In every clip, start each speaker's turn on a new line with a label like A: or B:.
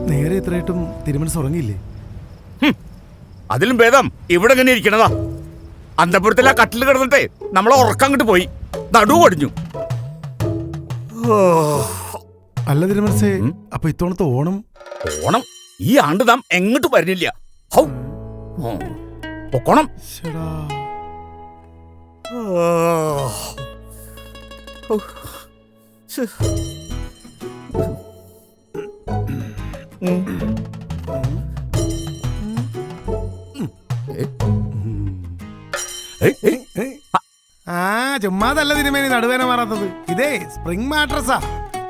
A: നേരെ ഇത്രയായിട്ടും തിരുമനസ് ഉറങ്ങിയില്ലേ?
B: അതിലും ഭേദം ഇവിടെ ഇങ്ങനെ ഇരിക്കണതാ. അന്തപുരത്തിലെ കട്ടിൽ കിടന്നിട്ടേ നമ്മളെ ഉറക്കങ്ങോട്ട് പോയി, നടു ഒടിഞ്ഞു.
A: അല്ല തിരുമനസേ, അപ്പൊ ഇത്തവണത്തെ ഓണം
B: ഈ ആണ്ട് നാം എങ്ങോട്ട് വരുന്നില്ല. പൊക്കോണം.
A: ചുമ്മാതല്ല തിരുമേനി നടുവേന മാറാത്തത്. ഇതേ സ്പ്രിംഗ് മാട്രസാ.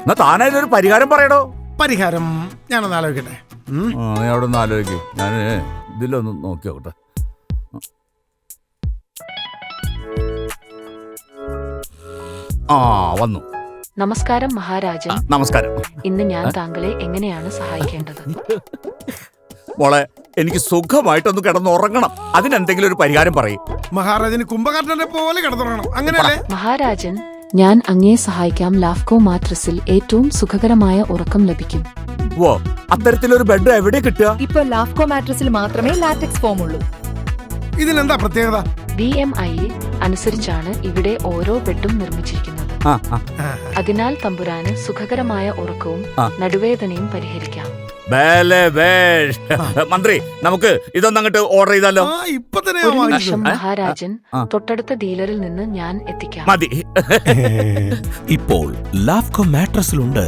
B: എന്നാ താനായിട്ടൊരു പരിഹാരം പറയടോ.
A: പരിഹാരം ഞാനൊന്ന് ആലോചിക്കട്ടെ.
B: നീ അവിടെ ഒന്ന് ആലോചിക്കും, ഞാൻ ഇതിലൊന്ന് നോക്കി നോക്കട്ടെ. വന്നു.
C: നമസ്കാരം മഹാരാജൻ.
B: നമസ്കാരം.
C: ഇന്ന് ഞാൻ താങ്കളെ എങ്ങനെയാണ് സഹായിക്കേണ്ടത്?
B: മോളെ, എനിക്ക് സുഖമായിട്ടൊന്ന് കിടന്നുറങ്ങണം. അതിനെന്തെങ്കിലും ഒരു പരിഹാരം പറയും.
A: മഹാരാജന് കുംഭകർണനെ പോലെ കിടന്നുറങ്ങണം, അങ്ങനെയല്ലേ?
C: മഹാരാജൻ, ഞാൻ അങ്ങയെ സഹായിക്കാം. ലാഫ്കോ മാട്രസിൽ ഏറ്റവും സുഖകരമായ ഉറക്കം ലഭിക്കും.
B: ഓ, അത്തരത്തിലൊരു ബെഡ് എവിടെ കിട്ടുക?
D: ഇപ്പൊ ലാഫ്കോ മാട്രസിൽ മാത്രമേ ലാറ്റക്സ് ഫോം ഉള്ളൂ.
A: ഇതിനെന്താ പ്രത്യേകത?
C: BMI അനുസരിച്ചാണ് ഇവിടെ ഓരോ ബെഡും നിർമ്മിച്ചിരിക്കുന്നത്. അതിനാൽ തമ്പുരാന് സുഖകരമായ ഉറക്കവും നടുവേദനയും പരിഹരിക്കാം.
B: മന്ത്രി, നമുക്ക് ഇതൊന്നും അങ്ങോട്ട് ഓർഡർ ചെയ്താലോ?
C: ഒരു നിമിഷം മഹാരാജൻ, തൊട്ടടുത്ത ഡീലറിൽ നിന്ന് ഞാൻ എത്തിക്കാം.
B: മതി.
E: ഇപ്പോൾ ലാഫ്കോ മാട്രസിലുണ്ട്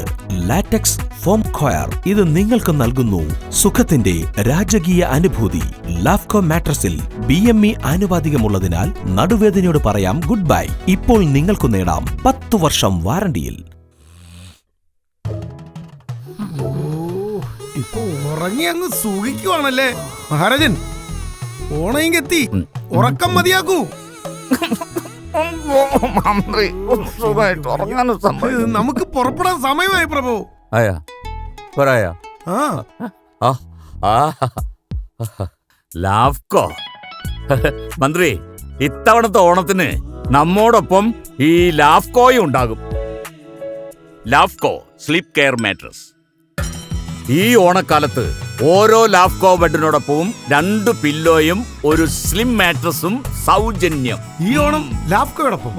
E: ലാറ്റക്സ് ഫോം കോയർ. ഇത് നിങ്ങൾക്ക് നൽകുന്നു സുഖത്തിന്റെ രാജകീയ അനുഭൂതി. ലാഫ്കോ മാട്രസിൽ BME ആനുപാതികമുള്ളതിനാൽ നടുവേദനയോട് പറയാം ഗുഡ് ബൈ. ഇപ്പോൾ നിങ്ങൾക്ക് നേടാം 10 വർഷം വാറണ്ടിയിൽ.
A: ഇപ്പൊ ഉറങ്ങി അങ്ങ് സുഖിക്കുവാണല്ലേ മഹാരാജൻ? ഓണയെത്തി, ഉറക്കം മതിയാക്കൂ. നമുക്ക് പുറപ്പെടാൻ സമയമായി പ്രഭു.
B: ലാഫ്കോ മന്ത്രി, ഇത്തവണത്തെ ഓണത്തിന് നമ്മോടൊപ്പം ഈ ലാഫ്കോയും ഉണ്ടാകും. ലാഫ്കോ സ്ലീപ്പ് കെയർ മാട്രസ്. ഈ ഓണക്കാലത്ത് ഓരോ ലാഫ്കോ ബെഡിനോടൊപ്പവും 2 പില്ലോയും ഒരു സ്ലിം മാട്രസും സൗജന്യം.
A: ഈ ഓണം ലാഫ്കോയോടൊപ്പം.